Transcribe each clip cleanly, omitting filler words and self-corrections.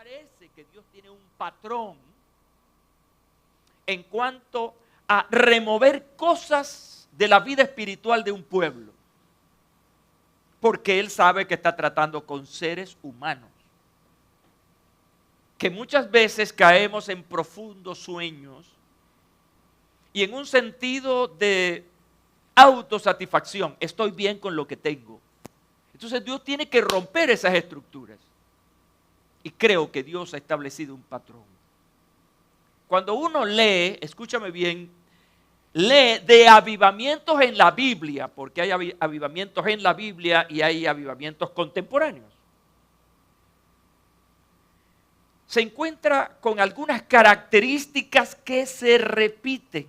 parece que Dios tiene un patrón en cuanto a remover cosas de la vida espiritual de un pueblo. Porque Él sabe que está tratando con seres humanos, que muchas veces caemos en profundos sueños y en un sentido de autosatisfacción. Estoy bien con lo que tengo. Entonces Dios tiene que romper esas estructuras. Y creo que Dios ha establecido un patrón. Cuando uno lee, escúchame bien, lee de avivamientos en la Biblia, porque hay avivamientos en la Biblia y hay avivamientos contemporáneos. Se encuentra con algunas características que se repiten,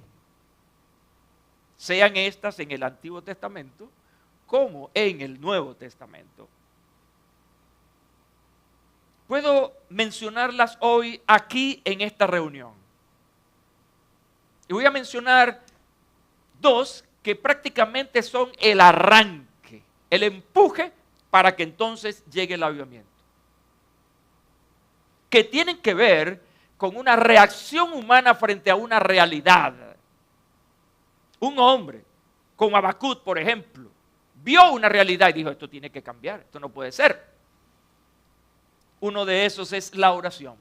sean estas en el Antiguo Testamento como en el Nuevo Testamento. Puedo mencionarlas hoy aquí en esta reunión. Y voy a mencionar dos que prácticamente son el arranque, el empuje para que entonces llegue el avivamiento. Que tienen que ver con una reacción humana frente a una realidad. Un hombre, como Habacuc, por ejemplo, vio una realidad y dijo, esto tiene que cambiar, esto no puede ser. Uno de esos es la oración.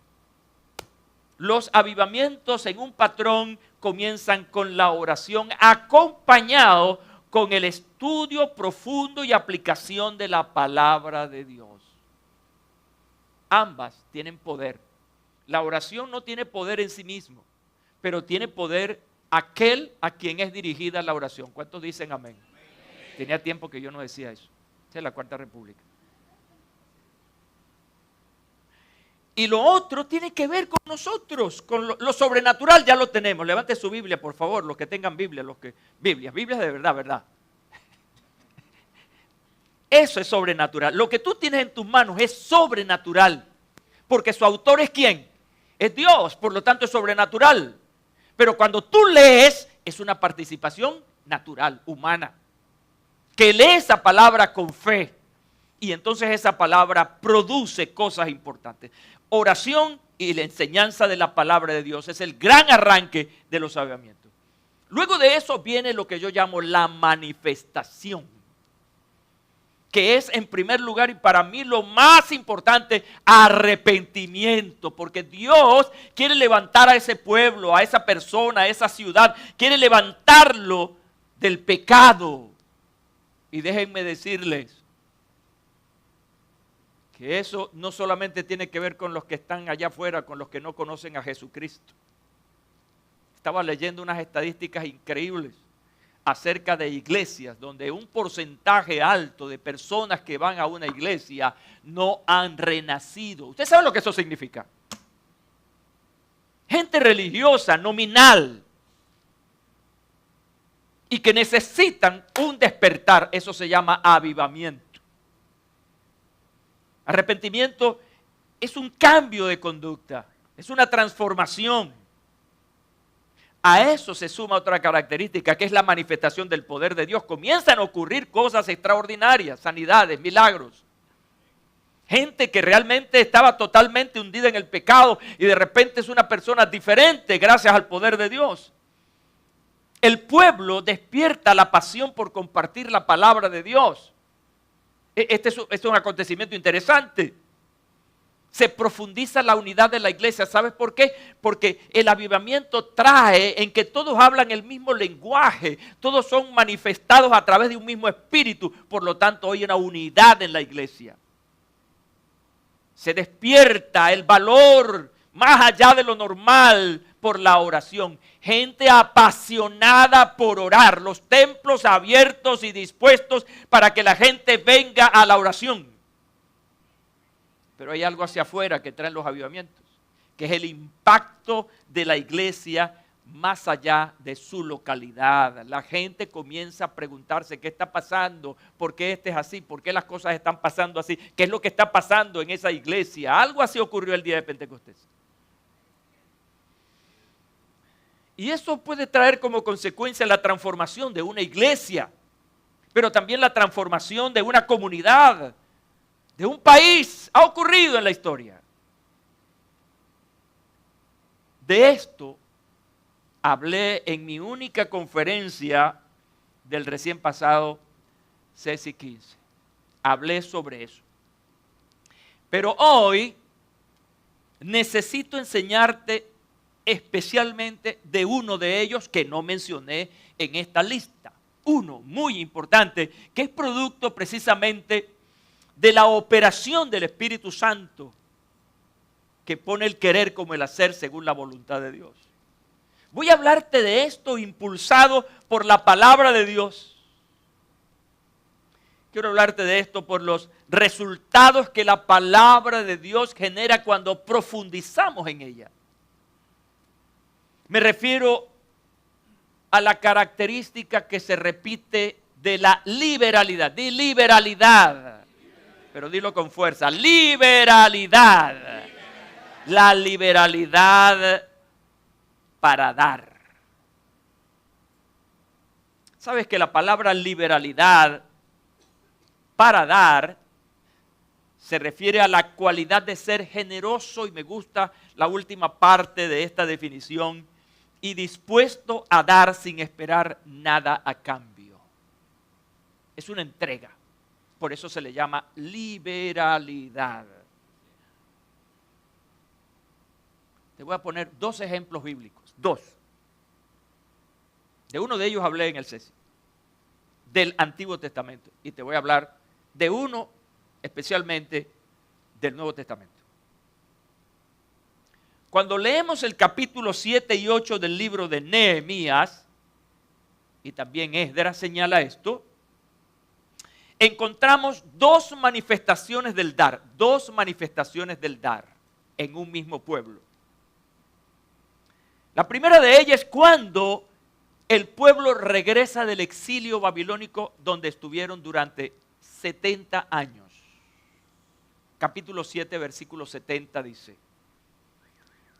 Los avivamientos en un patrón comienzan con la oración, acompañado con el estudio profundo y aplicación de la palabra de Dios. Ambas tienen poder. La oración no tiene poder en sí mismo, pero tiene poder aquel a quien es dirigida la oración. ¿Cuántos dicen amén? Tenía tiempo que yo no decía eso. Esa es la Cuarta República. Y lo otro tiene que ver con nosotros, con lo sobrenatural ya lo tenemos. Levante su Biblia, por favor, los que tengan Biblia, Biblias de verdad, ¿verdad? Eso es sobrenatural. Lo que tú tienes en tus manos es sobrenatural. Porque su autor es ¿quién? Es Dios, por lo tanto es sobrenatural. Pero cuando tú lees, es una participación natural, humana. Que lee esa palabra con fe. Y entonces esa palabra produce cosas importantes. Oración y la enseñanza de la palabra de Dios es el gran arranque de los avivamientos. Luego de eso viene lo que yo llamo la manifestación, que es en primer lugar y para mí lo más importante, arrepentimiento, porque Dios quiere levantar a ese pueblo, a esa persona, a esa ciudad, quiere levantarlo del pecado. Y déjenme decirles que eso no solamente tiene que ver con los que están allá afuera, con los que no conocen a Jesucristo. Estaba leyendo unas estadísticas increíbles acerca de iglesias donde un porcentaje alto de personas que van a una iglesia no han renacido. ¿Usted sabe lo que eso significa? Gente religiosa, nominal, y que necesitan un despertar. Eso se llama avivamiento. Arrepentimiento es un cambio de conducta, es una transformación. A eso se suma otra característica, que es la manifestación del poder de Dios. Comienzan a ocurrir cosas extraordinarias, sanidades, milagros. Gente que realmente estaba totalmente hundida en el pecado y de repente es una persona diferente gracias al poder de Dios. El pueblo despierta la pasión por compartir la palabra de Dios. Este es un acontecimiento interesante. Se profundiza la unidad de la iglesia. ¿Sabes por qué? Porque el avivamiento trae en que todos hablan el mismo lenguaje. Todos son manifestados a través de un mismo espíritu. Por lo tanto, hay una unidad en la iglesia. Se despierta el valor más allá de lo normal por la oración. Gente apasionada por orar, los templos abiertos y dispuestos para que la gente venga a la oración. Pero hay algo hacia afuera que traen los avivamientos, que es el impacto de la iglesia más allá de su localidad. La gente comienza a preguntarse qué está pasando, por qué este es así, por qué las cosas están pasando así, qué es lo que está pasando en esa iglesia. Algo así ocurrió el día de Pentecostés. Y eso puede traer como consecuencia la transformación de una iglesia, pero también la transformación de una comunidad, de un país. Ha ocurrido en la historia. De esto hablé en mi única conferencia del recién pasado CESI 15. Hablé sobre eso. Pero hoy necesito enseñarte especialmente de uno de ellos que no mencioné en esta lista. Uno muy importante que es producto precisamente de la operación del Espíritu Santo que pone el querer como el hacer según la voluntad de Dios. Voy a hablarte de esto impulsado por la palabra de Dios. Quiero hablarte de esto por los resultados que la palabra de Dios genera cuando profundizamos en ella. Me refiero a la característica que se repite de la liberalidad. Di liberalidad, pero dilo con fuerza. Liberalidad. La liberalidad para dar. ¿Sabes que la palabra liberalidad para dar se refiere a la cualidad de ser generoso? Y me gusta la última parte de esta definición: y dispuesto a dar sin esperar nada a cambio. Es una entrega. Por eso se le llama liberalidad. Te voy a poner dos ejemplos bíblicos. Dos. De uno de ellos hablé en el CESI, del Antiguo Testamento. Y te voy a hablar de uno especialmente del Nuevo Testamento. Cuando leemos el capítulo 7 y 8 del libro de Nehemías, y también Esdras señala esto, encontramos dos manifestaciones del dar en un mismo pueblo. La primera de ellas es cuando el pueblo regresa del exilio babilónico donde estuvieron durante 70 años. Capítulo 7, versículo 70 dice: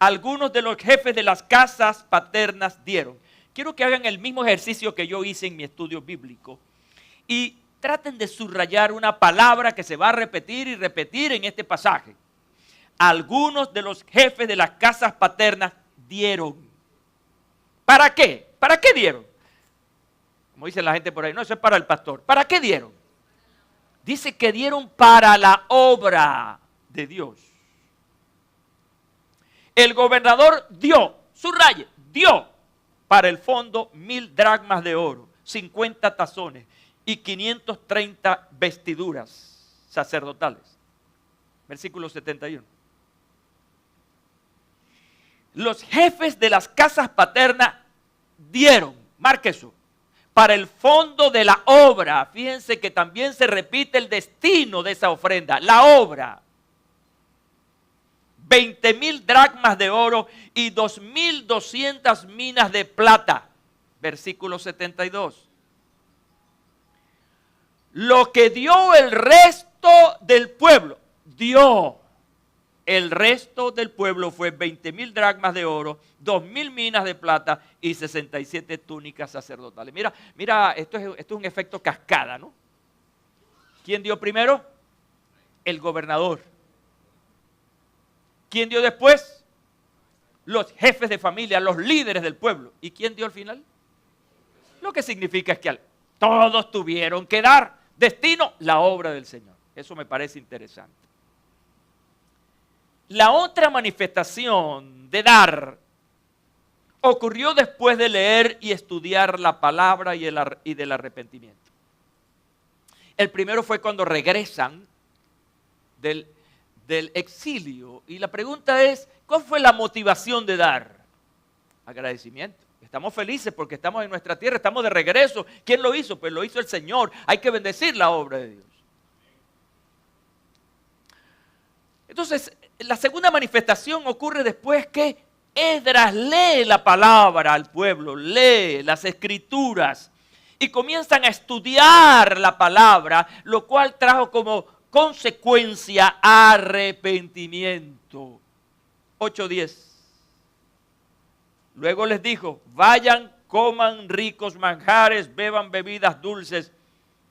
algunos de los jefes de las casas paternas dieron. Quiero que hagan el mismo ejercicio que yo hice en mi estudio bíblico y traten de subrayar una palabra que se va a repetir y repetir en este pasaje. Algunos de los jefes de las casas paternas dieron. ¿Para qué? ¿Para qué dieron? Como dice la gente por ahí, no, eso es para el pastor. ¿Para qué dieron? Dice que dieron para la obra de Dios. El gobernador dio, subraye, dio para el fondo 1000 dracmas de oro, 50 tazones y 530 vestiduras sacerdotales. Versículo 71. Los jefes de las casas paternas dieron, marque eso, para el fondo de la obra. Fíjense que también se repite el destino de esa ofrenda, la obra. 20,000 dracmas de oro y 2,200 minas de plata. Versículo 72. Lo que dio el resto del pueblo, dio. El resto del pueblo fue 20,000 dracmas de oro, 2,000 minas de plata y 67 túnicas sacerdotales. Mira, esto es un efecto cascada, ¿no? ¿Quién dio primero? El gobernador. ¿Quién dio después? Los jefes de familia, los líderes del pueblo. ¿Y quién dio al final? Lo que significa es que todos tuvieron que dar. Destino, la obra del Señor. Eso me parece interesante. La otra manifestación de dar ocurrió después de leer y estudiar la palabra y del arrepentimiento. El primero fue cuando regresan del exilio. Y la pregunta es, ¿cuál fue la motivación de dar? Agradecimiento. Estamos felices porque estamos en nuestra tierra, estamos de regreso. ¿Quién lo hizo? Pues lo hizo el Señor. Hay que bendecir la obra de Dios. Entonces, la segunda manifestación ocurre después que Esdras lee la palabra al pueblo, lee las escrituras y comienzan a estudiar la palabra, lo cual trajo como consecuencia arrepentimiento. 8:10. Luego les dijo, vayan, coman ricos manjares, beban bebidas dulces.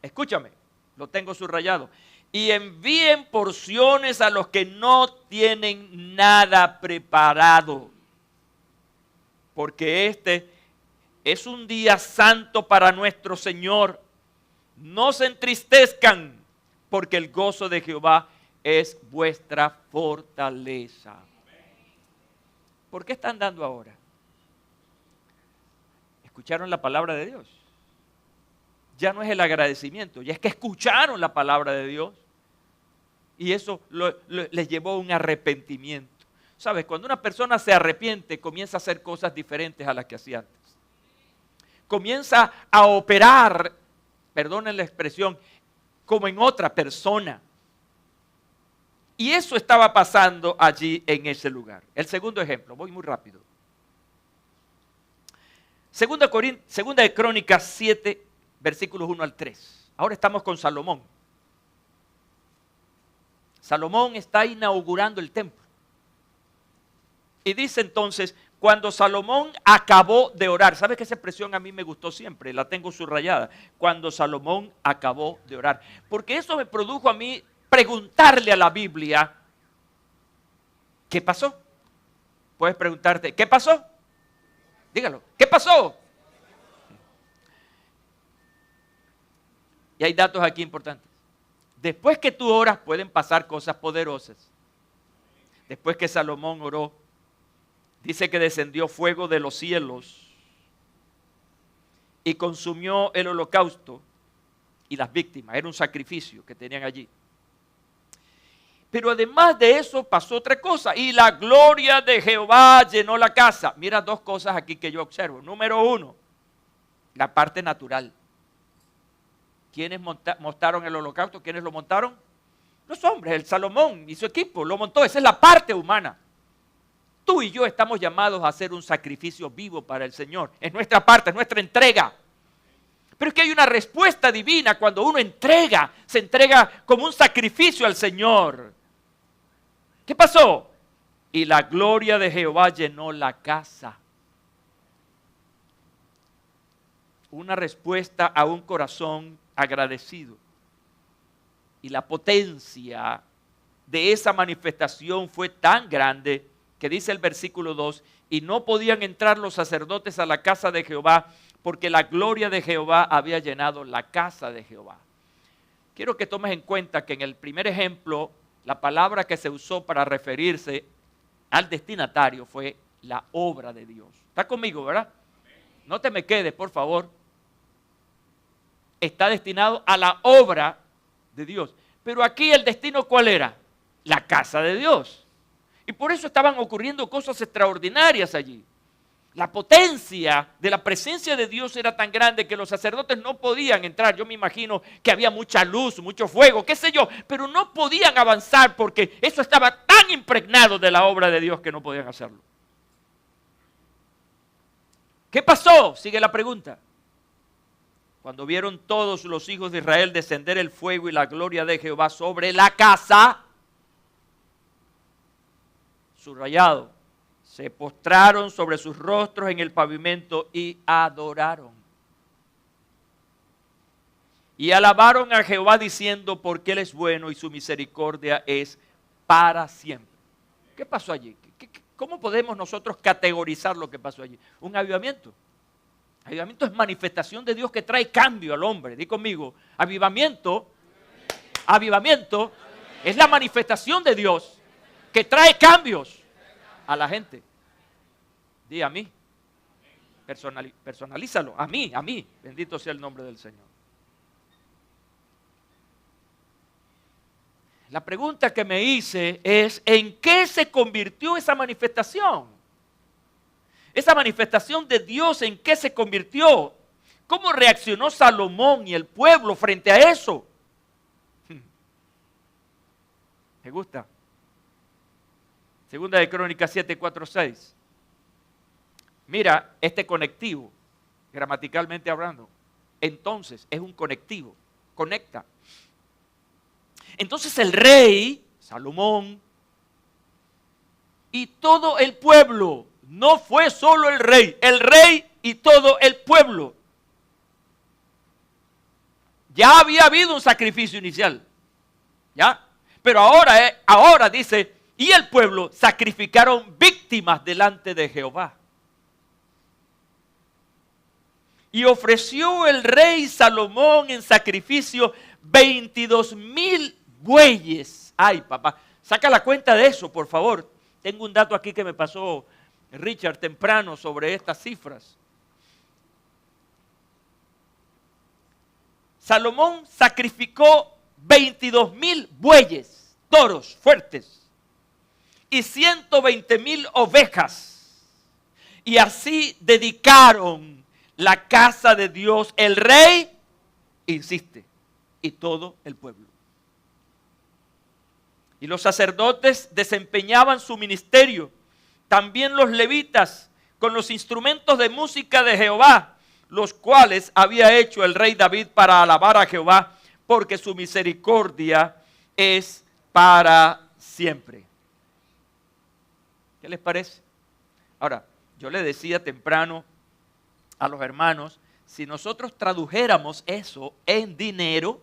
Escúchame, lo tengo subrayado. Y envíen porciones a los que no tienen nada preparado. porque este es un día santo para nuestro Señor. No se entristezcan, porque el gozo de Jehová es vuestra fortaleza. ¿Por qué están dando ahora? ¿Escucharon la palabra de Dios? Ya no es el agradecimiento, ya es que escucharon la palabra de Dios. Y eso les llevó a un arrepentimiento. ¿Sabes? Cuando una persona se arrepiente, comienza a hacer cosas diferentes a las que hacía antes. Comienza a operar, perdonen la expresión, como en otra persona. Y eso estaba pasando allí en ese lugar. El segundo ejemplo, voy muy rápido. Segunda de Crónicas 7, versículos 1 al 3. Ahora estamos con Salomón. Salomón está inaugurando el templo. Y dice entonces, cuando Salomón acabó de orar, ¿sabes que esa expresión a mí me gustó siempre? La tengo subrayada. Cuando Salomón acabó de orar. Porque eso me produjo a mí preguntarle a la Biblia, ¿qué pasó? Puedes preguntarte, ¿qué pasó? Dígalo, ¿qué pasó? Y hay datos aquí importantes. Después que tú oras pueden pasar cosas poderosas. Después que Salomón oró, dice que descendió fuego de los cielos y consumió el holocausto y las víctimas. Era un sacrificio que tenían allí. Pero además de eso pasó otra cosa. Y la gloria de Jehová llenó la casa. Mira dos cosas aquí que yo observo. Número uno, la parte natural. ¿Quiénes montaron el holocausto? ¿Quiénes lo montaron? Los hombres, el Salomón y su equipo lo montó. Esa es la parte humana. Tú y yo estamos llamados a hacer un sacrificio vivo para el Señor. Es nuestra parte, es nuestra entrega. Pero es que hay una respuesta divina cuando uno entrega, se entrega como un sacrificio al Señor. ¿Qué pasó? Y la gloria de Jehová llenó la casa. Una respuesta a un corazón agradecido. Y la potencia de esa manifestación fue tan grande que dice el versículo 2, y no podían entrar los sacerdotes a la casa de Jehová porque la gloria de Jehová había llenado la casa de Jehová. Quiero que tomes en cuenta que en el primer ejemplo, la palabra que se usó para referirse al destinatario fue la obra de Dios. ¿Está conmigo, verdad? No te me quedes, por favor. Está destinado a la obra de Dios. Pero aquí el destino, ¿cuál era? La casa de Dios. Y por eso estaban ocurriendo cosas extraordinarias allí. La potencia de la presencia de Dios era tan grande que los sacerdotes no podían entrar. Yo me imagino que había mucha luz, mucho fuego, qué sé yo, pero no podían avanzar porque eso estaba tan impregnado de la obra de Dios que no podían hacerlo. ¿Qué pasó? Sigue la pregunta. Cuando vieron todos los hijos de Israel descender el fuego y la gloria de Jehová sobre la casa, subrayado, se postraron sobre sus rostros en el pavimento y adoraron. Y alabaron a Jehová diciendo, porque Él es bueno y su misericordia es para siempre. ¿Qué pasó allí? ¿Cómo podemos nosotros categorizar lo que pasó allí? Un avivamiento. Avivamiento es manifestación de Dios que trae cambio al hombre. Di conmigo, avivamiento es la manifestación de Dios que trae cambios a la gente. Di a mí. Personalízalo. A mí. Bendito sea el nombre del Señor. La pregunta que me hice es, ¿en qué se convirtió esa manifestación? Esa manifestación de Dios, ¿en qué se convirtió? ¿Cómo reaccionó Salomón y el pueblo frente a eso? ¿Me gusta? Segunda de Crónicas 7, 4, 6. Mira este conectivo, gramaticalmente hablando. Entonces, es un conectivo, conecta. Entonces el rey, Salomón, y todo el pueblo, no fue solo el rey y todo el pueblo. Ya había habido un sacrificio inicial, ¿ya? Pero ahora dice, y el pueblo sacrificaron víctimas delante de Jehová. Y ofreció el rey Salomón en sacrificio 22,000 bueyes. Ay, papá, saca la cuenta de eso, por favor. Tengo un dato aquí que me pasó Richard temprano sobre estas cifras. Salomón sacrificó 22,000 bueyes, toros fuertes, y 120,000 ovejas. Y así dedicaron la casa de Dios. El rey insiste, y todo el pueblo. Y los sacerdotes desempeñaban su ministerio. También los levitas con los instrumentos de música de Jehová, los cuales había hecho el rey David para alabar a Jehová, porque su misericordia es para siempre. ¿Qué les parece? Ahora, yo le decía temprano a los hermanos, si nosotros tradujéramos eso en dinero,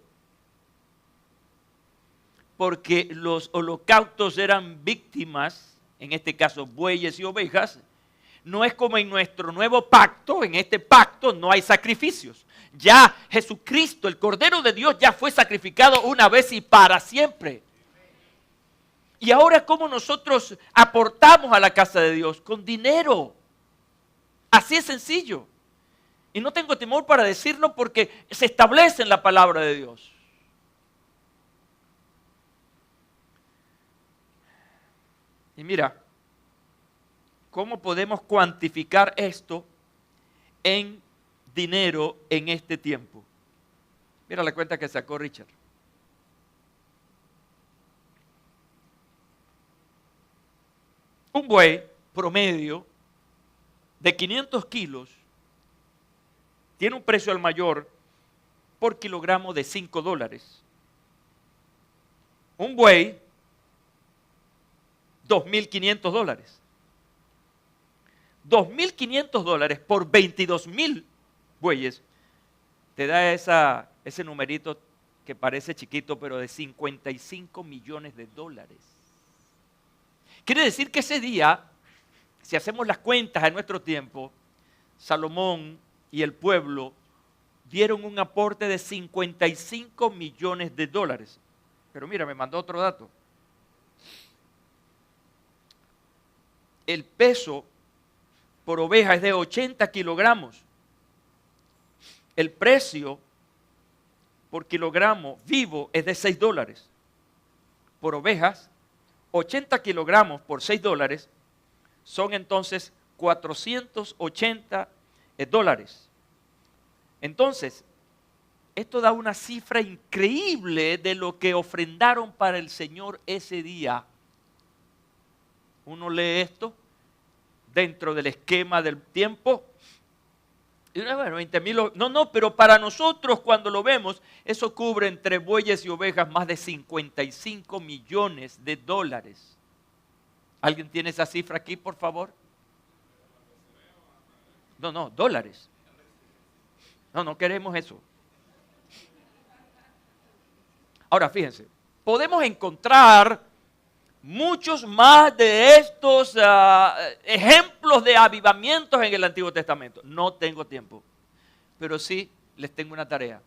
porque los holocaustos eran víctimas, en este caso bueyes y ovejas, no es como en nuestro nuevo pacto. En este pacto no hay sacrificios. Ya Jesucristo, el Cordero de Dios, ya fue sacrificado una vez y para siempre. Y ahora, ¿cómo nosotros aportamos a la casa de Dios? Con dinero. Así es sencillo. Y no tengo temor para decirlo porque se establece en la palabra de Dios. Y mira, ¿cómo podemos cuantificar esto en dinero en este tiempo? Mira la cuenta que sacó Richard. Un buey promedio de 500 kilos tiene un precio al mayor por kilogramo de $5. Un buey, $2,500. $2,500 por 22,000 bueyes te da ese numerito que parece chiquito, pero de $55 millones. Quiere decir que ese día, si hacemos las cuentas en nuestro tiempo, Salomón y el pueblo dieron un aporte de $55 millones. Pero mira, me mandó otro dato. El peso por oveja es de 80 kilogramos. El precio por kilogramo vivo es de $6. Por ovejas, 80 kilogramos por $6 son entonces $480. Entonces, esto da una cifra increíble de lo que ofrendaron para el Señor ese día. Uno lee esto dentro del esquema del tiempo. Y bueno, 20,000. No, pero para nosotros cuando lo vemos, eso cubre entre bueyes y ovejas más de $55 millones. ¿Alguien tiene esa cifra aquí, por favor? No, dólares. No queremos eso. Ahora, fíjense, podemos encontrar muchos más de estos ejemplos de avivamientos en el Antiguo Testamento. No tengo tiempo, pero sí les tengo una tarea.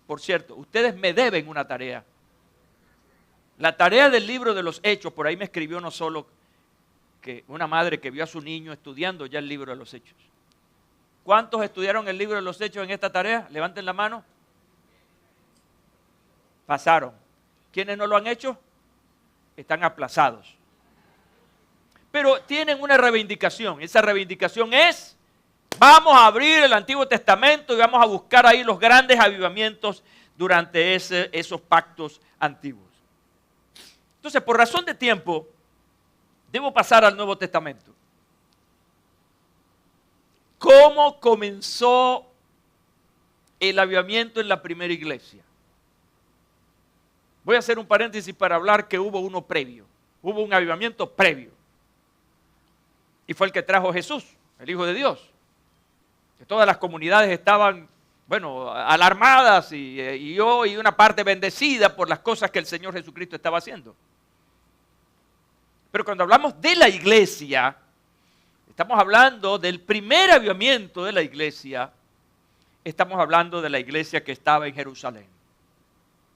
Por cierto, ustedes me deben una tarea. La tarea del libro de los Hechos, por ahí me escribió no solo que una madre que vio a su niño estudiando ya el libro de los Hechos. ¿Cuántos estudiaron el libro de los Hechos en esta tarea? Levanten la mano. Pasaron. ¿Quiénes no lo han hecho? Están aplazados. Pero tienen una reivindicación. Esa reivindicación es, vamos a abrir el Antiguo Testamento y vamos a buscar ahí los grandes avivamientos durante esos pactos antiguos. Entonces, por razón de tiempo, debo pasar al Nuevo Testamento. ¿Cómo comenzó el avivamiento en la primera iglesia? Voy a hacer un paréntesis para hablar que hubo uno previo. Hubo un avivamiento previo. Y fue el que trajo Jesús, el Hijo de Dios. Que todas las comunidades estaban, alarmadas y una parte bendecida por las cosas que el Señor Jesucristo estaba haciendo. Pero cuando hablamos de la iglesia, estamos hablando del primer avivamiento de la iglesia estamos hablando de la iglesia que estaba en Jerusalén.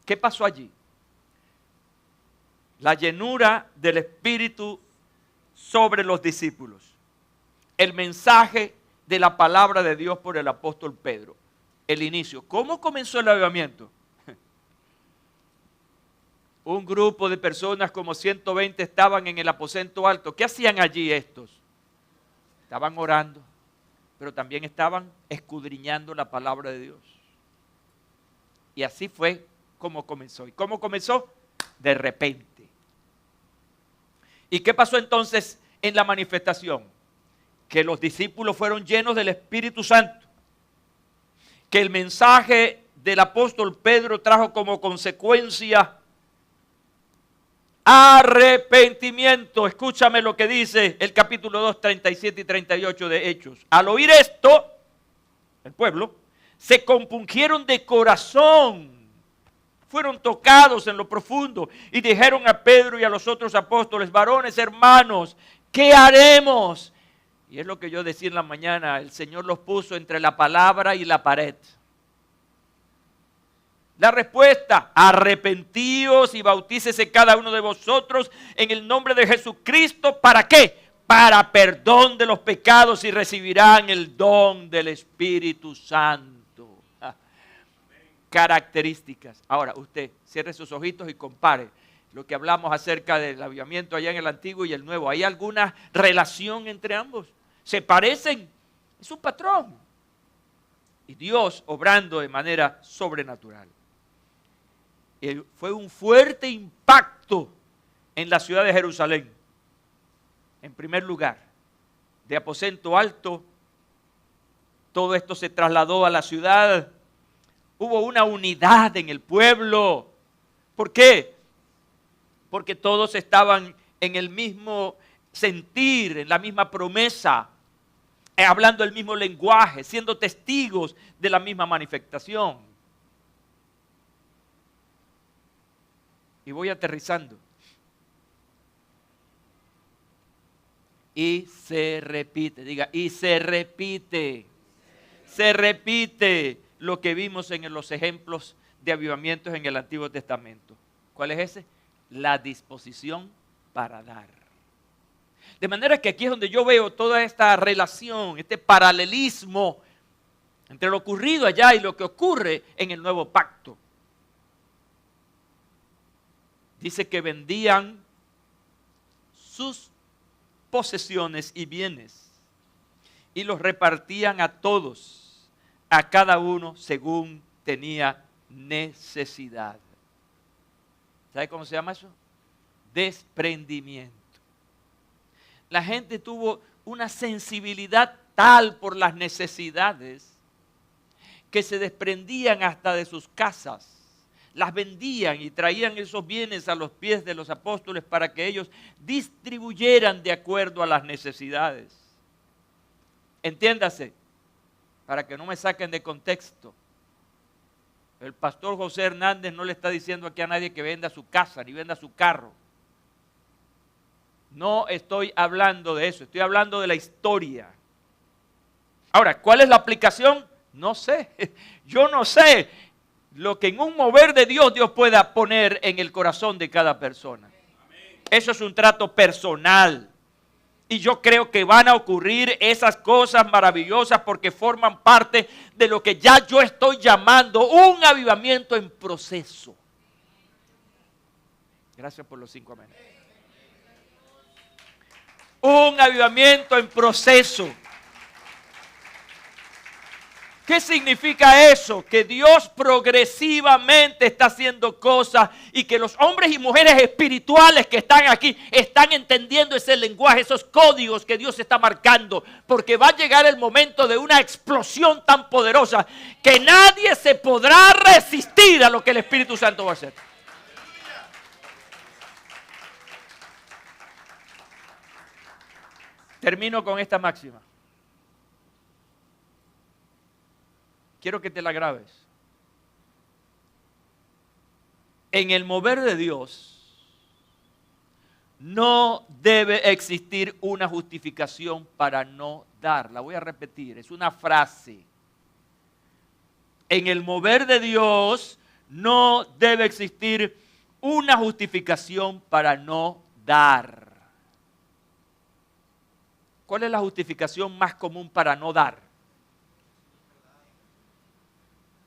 ¿Qué pasó allí? La llenura del Espíritu sobre los discípulos. El mensaje de la palabra de Dios por el apóstol Pedro. El inicio. ¿Cómo comenzó el avivamiento? Un grupo de personas como 120 estaban en el aposento alto. ¿Qué hacían allí estos? Estaban orando, pero también estaban escudriñando la palabra de Dios. Y así fue como comenzó. ¿Y cómo comenzó? De repente. ¿Y qué pasó entonces en la manifestación? Que los discípulos fueron llenos del Espíritu Santo. Que el mensaje del apóstol Pedro trajo como consecuencia arrepentimiento. Escúchame lo que dice el capítulo 2, 37 y 38 de Hechos. Al oír esto, el pueblo, se compungieron de corazón. Fueron tocados en lo profundo y dijeron a Pedro y a los otros apóstoles: varones, hermanos, ¿qué haremos? Y es lo que yo decía en la mañana, el Señor los puso entre la palabra y la pared. La respuesta: arrepentíos y bautícese cada uno de vosotros en el nombre de Jesucristo. ¿Para qué? Para perdón de los pecados, y recibirán el don del Espíritu Santo. Características. Ahora usted cierre sus ojitos y compare lo que hablamos acerca del avivamiento allá en el Antiguo y el Nuevo. ¿Hay alguna relación entre ambos? ¿Se parecen? Es un patrón. Y Dios obrando de manera sobrenatural. Fue un fuerte impacto en la ciudad de Jerusalén. En primer lugar, de aposento alto, todo esto se trasladó a la ciudad. Hubo una unidad en el pueblo. ¿Por qué? Porque todos estaban en el mismo sentir, en la misma promesa, hablando el mismo lenguaje, siendo testigos de la misma manifestación. Y voy aterrizando. Y se repite, diga, y se repite. Se repite lo que vimos en los ejemplos de avivamientos en el Antiguo Testamento. ¿Cuál es ese? La disposición para dar. De manera que aquí es donde yo veo toda esta relación, este paralelismo entre lo ocurrido allá y lo que ocurre en el nuevo pacto. Dice que vendían sus posesiones y bienes y los repartían a todos, a cada uno según tenía necesidad. ¿Sabe cómo se llama eso? Desprendimiento. La gente tuvo una sensibilidad tal por las necesidades que se desprendían hasta de sus casas. Las vendían y traían esos bienes a los pies de los apóstoles para que ellos distribuyeran de acuerdo a las necesidades. Entiéndase, para que no me saquen de contexto. El pastor José Hernández no le está diciendo aquí a nadie que venda su casa ni venda su carro. No estoy hablando de eso, estoy hablando de la historia. Ahora, ¿cuál es la aplicación? No sé, yo no sé lo que en un mover de Dios pueda poner en el corazón de cada persona. Eso es un trato personal. Y yo creo que van a ocurrir esas cosas maravillosas porque forman parte de lo que ya yo estoy llamando un avivamiento en proceso. Gracias por los 5 amenes. Un avivamiento en proceso. ¿Qué significa eso? Que Dios progresivamente está haciendo cosas y que los hombres y mujeres espirituales que están aquí están entendiendo ese lenguaje, esos códigos que Dios está marcando, porque va a llegar el momento de una explosión tan poderosa que nadie se podrá resistir a lo que el Espíritu Santo va a hacer. Termino con esta máxima. Quiero que te la grabes. En el mover de Dios no debe existir una justificación para no dar. La voy a repetir, es una frase. En el mover de Dios no debe existir una justificación para no dar. ¿Cuál es la justificación más común para no dar?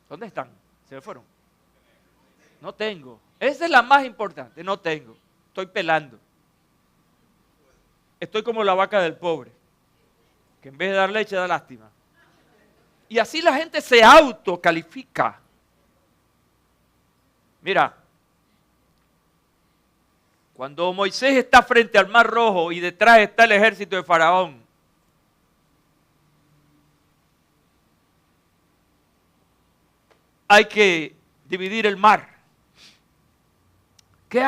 ¿Dónde están? ¿Se me fueron? No tengo. Esa es la más importante. No tengo. Estoy pelando. Estoy como la vaca del pobre, que en vez de dar leche da lástima. Y así la gente se autocalifica. Mira, cuando Moisés está frente al Mar Rojo y detrás está el ejército de Faraón, hay que dividir el mar. ¿Qué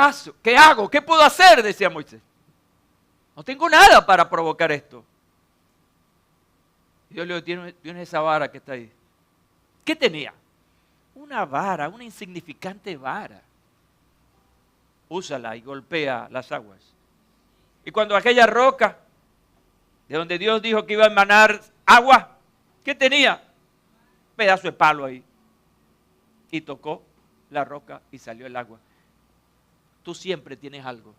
hago? ¿Qué puedo hacer? Decía Moisés. No tengo nada para provocar esto. Dios le dijo, tiene esa vara que está ahí. ¿Qué tenía? Una vara, una insignificante vara. Úsala y golpea las aguas. Y cuando aquella roca, de donde Dios dijo que iba a emanar agua, ¿qué tenía? Un pedazo de palo ahí. Y tocó la roca y salió el agua. Tú siempre tienes algo.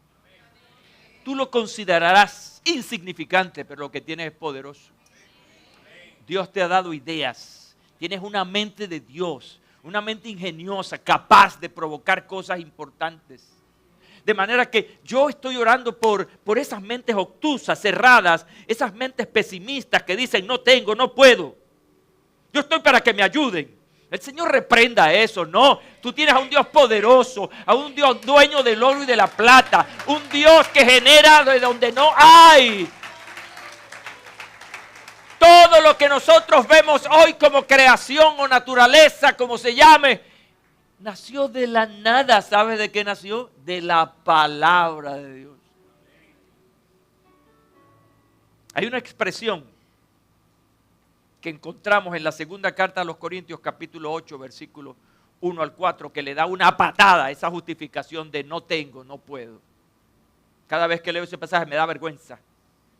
Tú lo considerarás insignificante, pero lo que tienes es poderoso. Dios te ha dado ideas. Tienes una mente de Dios, una mente ingeniosa, capaz de provocar cosas importantes. De manera que yo estoy orando por esas mentes obtusas, cerradas, esas mentes pesimistas que dicen no tengo, no puedo. Yo estoy para que me ayuden. El Señor reprenda eso, no. Tú tienes a un Dios poderoso, a un Dios dueño del oro y de la plata, un Dios que genera de donde no hay. Todo lo que nosotros vemos hoy como creación o naturaleza, como se llame, nació de la nada. ¿Sabes de qué nació? De la palabra de Dios. Hay una expresión que encontramos en la segunda carta a los Corintios, capítulo 8, versículos 1 al 4, que le da una patada a esa justificación de no tengo, no puedo. Cada vez que leo ese pasaje me da vergüenza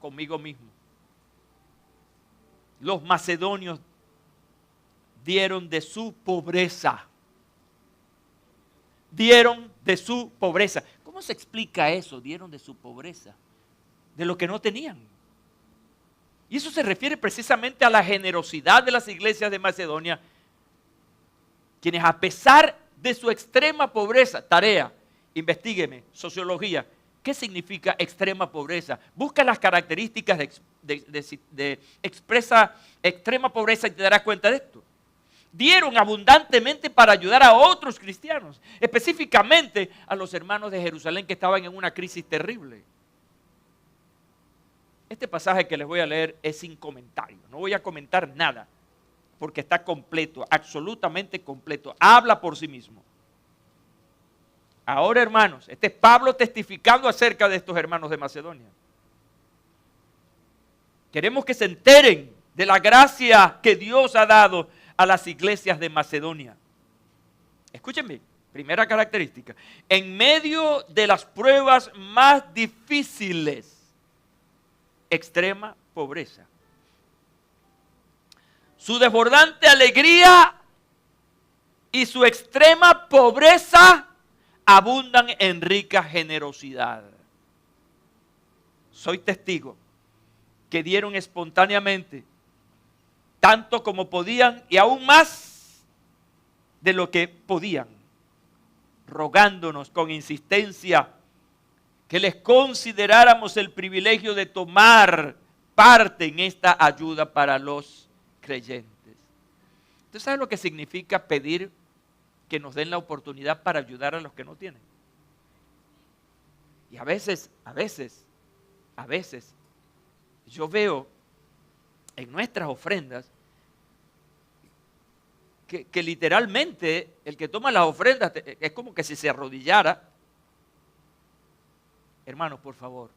conmigo mismo. Los macedonios dieron de su pobreza. Dieron de su pobreza. ¿Cómo se explica eso? Dieron de su pobreza. De lo que no tenían. Y eso se refiere precisamente a la generosidad de las iglesias de Macedonia, quienes a pesar de su extrema pobreza, tarea, investígueme, sociología, ¿qué significa extrema pobreza? Busca las características de expresa extrema pobreza y te darás cuenta de esto. Dieron abundantemente para ayudar a otros cristianos, específicamente a los hermanos de Jerusalén que estaban en una crisis terrible. Este pasaje que les voy a leer es sin comentario, no voy a comentar nada, porque está completo, absolutamente completo, habla por sí mismo. Ahora, hermanos, este es Pablo testificando acerca de estos hermanos de Macedonia. Queremos que se enteren de la gracia que Dios ha dado a las iglesias de Macedonia. Escúchenme, primera característica. En medio de las pruebas más difíciles, extrema pobreza. Su desbordante alegría y su extrema pobreza abundan en rica generosidad. Soy testigo que dieron espontáneamente tanto como podían y aún más de lo que podían, rogándonos con insistencia que les consideráramos el privilegio de tomar parte en esta ayuda para los creyentes. ¿Usted sabe lo que significa pedir que nos den la oportunidad para ayudar a los que no tienen? Y a veces, yo veo en nuestras ofrendas que literalmente el que toma las ofrendas es como que si se arrodillara. Hermanos, por favor,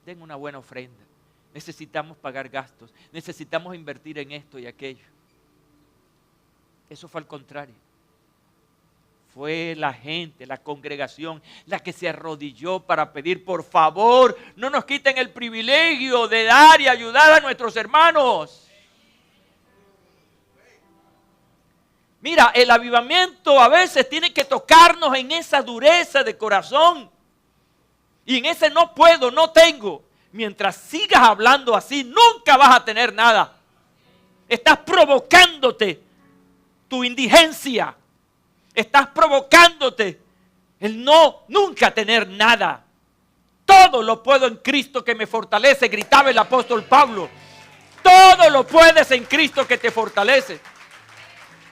den una buena ofrenda. Necesitamos pagar gastos, necesitamos invertir en esto y aquello. Eso fue al contrario. Fue la gente, la congregación, la que se arrodilló para pedir, por favor, no nos quiten el privilegio de dar y ayudar a nuestros hermanos. Mira, el avivamiento a veces tiene que tocarnos en esa dureza de corazón. Y en ese no puedo, no tengo. Mientras sigas hablando así, nunca vas a tener nada. Estás provocándote tu indigencia. Estás provocándote el nunca tener nada. Todo lo puedo en Cristo que me fortalece, gritaba el apóstol Pablo. Todo lo puedes en Cristo que te fortalece.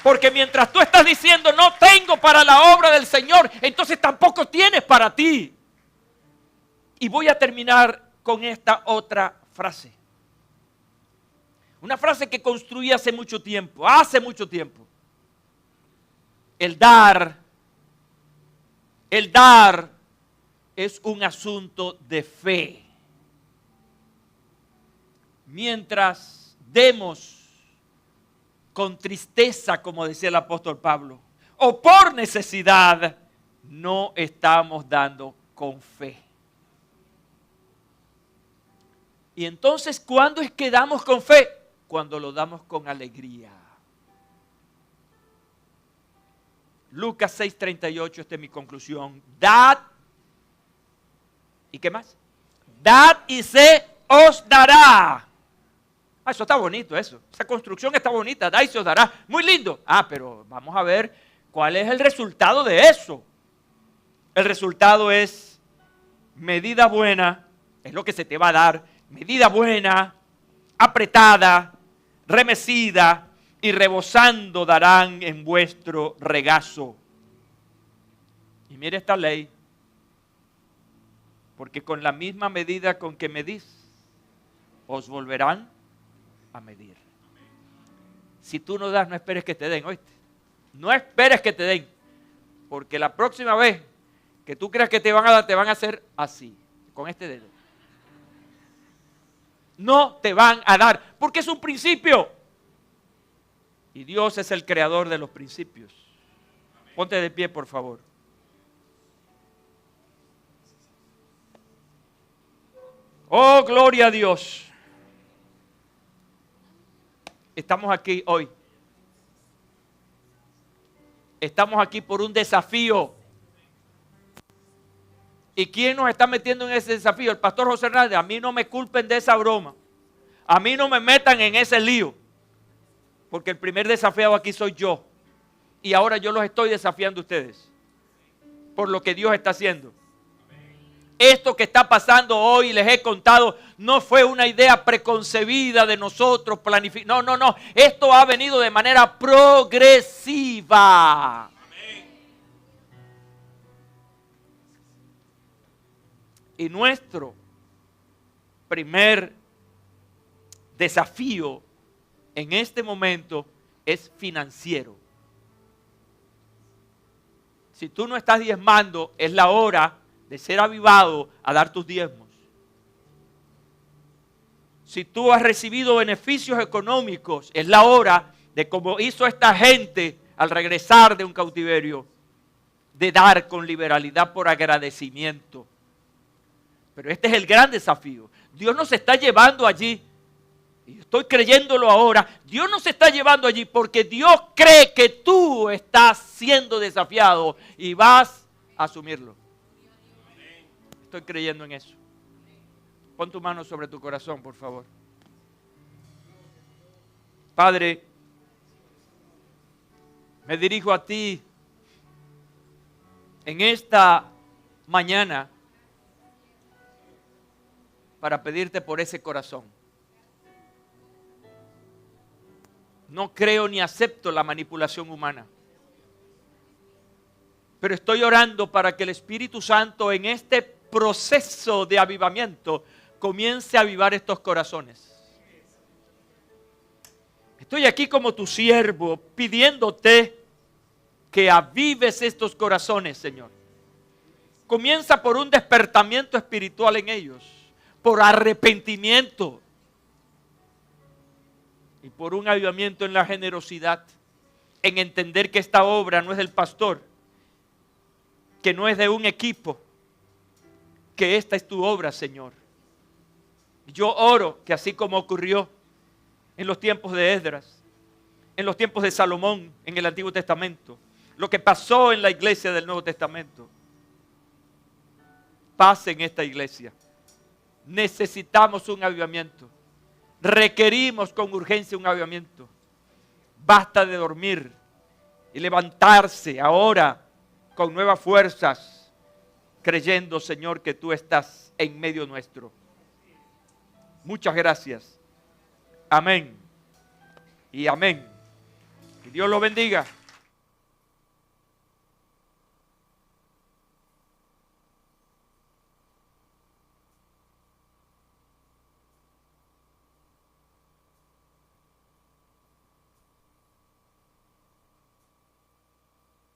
Porque mientras tú estás diciendo no tengo para la obra del Señor, entonces tampoco tienes para ti. Y voy a terminar con esta otra frase. Una frase que construí hace mucho tiempo. El dar es un asunto de fe. Mientras demos con tristeza, como decía el apóstol Pablo, o por necesidad, no estamos dando con fe. Y entonces, ¿cuándo es que damos con fe? Cuando lo damos con alegría. Lucas 6:38, esta es mi conclusión. Dad, ¿y qué más? Dad y se os dará. Eso está bonito, eso. Esa construcción está bonita, da y se os dará. Muy lindo. Pero vamos a ver cuál es el resultado de eso. El resultado es medida buena, es lo que se te va a dar. Medida buena, apretada, remecida y rebosando darán en vuestro regazo. Y mire esta ley. Porque con la misma medida con que medís, os volverán a medir. Si tú no das, no esperes que te den, ¿oíste? No esperes que te den. Porque la próxima vez que tú creas que te van a dar, te van a hacer así, con este dedo. No te van a dar, porque es un principio. Y Dios es el creador de los principios. Ponte de pie, por favor. Oh, gloria a Dios. Estamos aquí hoy. Estamos aquí por un desafío. ¿Y quién nos está metiendo en ese desafío? El pastor José Hernández. A mí no me culpen de esa broma. A mí no me metan en ese lío. Porque el primer desafiado aquí soy yo. Y ahora yo los estoy desafiando a ustedes. Por lo que Dios está haciendo. Esto que está pasando hoy, les he contado, no fue una idea preconcebida de nosotros. No. Esto ha venido de manera progresiva. Y nuestro primer desafío en este momento es financiero. Si tú no estás diezmando, es la hora de ser avivado a dar tus diezmos. Si tú has recibido beneficios económicos, es la hora de, como hizo esta gente al regresar de un cautiverio, de dar con liberalidad por agradecimiento. Pero este es el gran desafío. Dios nos está llevando allí, y estoy creyéndolo ahora, Dios nos está llevando allí porque Dios cree que tú estás siendo desafiado y vas a asumirlo. Estoy creyendo en eso. Pon tu mano sobre tu corazón, por favor. Padre, me dirijo a ti en esta mañana para pedirte por ese corazón. No creo ni acepto la manipulación humana. Pero estoy orando para que el Espíritu Santo en este proceso de avivamiento comience a avivar estos corazones. Estoy aquí como tu siervo pidiéndote que avives estos corazones, Señor. Comienza por un despertamiento espiritual en ellos, por arrepentimiento y por un avivamiento en la generosidad, en entender que esta obra no es del pastor, que no es de un equipo, que esta es tu obra, Señor. Yo oro que así como ocurrió en los tiempos de Esdras, en los tiempos de Salomón en el Antiguo Testamento, lo que pasó en la iglesia del Nuevo Testamento, pase en esta iglesia. Necesitamos un avivamiento. Requerimos con urgencia un avivamiento. Basta de dormir y levantarse ahora con nuevas fuerzas, creyendo, Señor, que tú estás en medio nuestro. Muchas gracias. Amén y amén. Que Dios lo bendiga.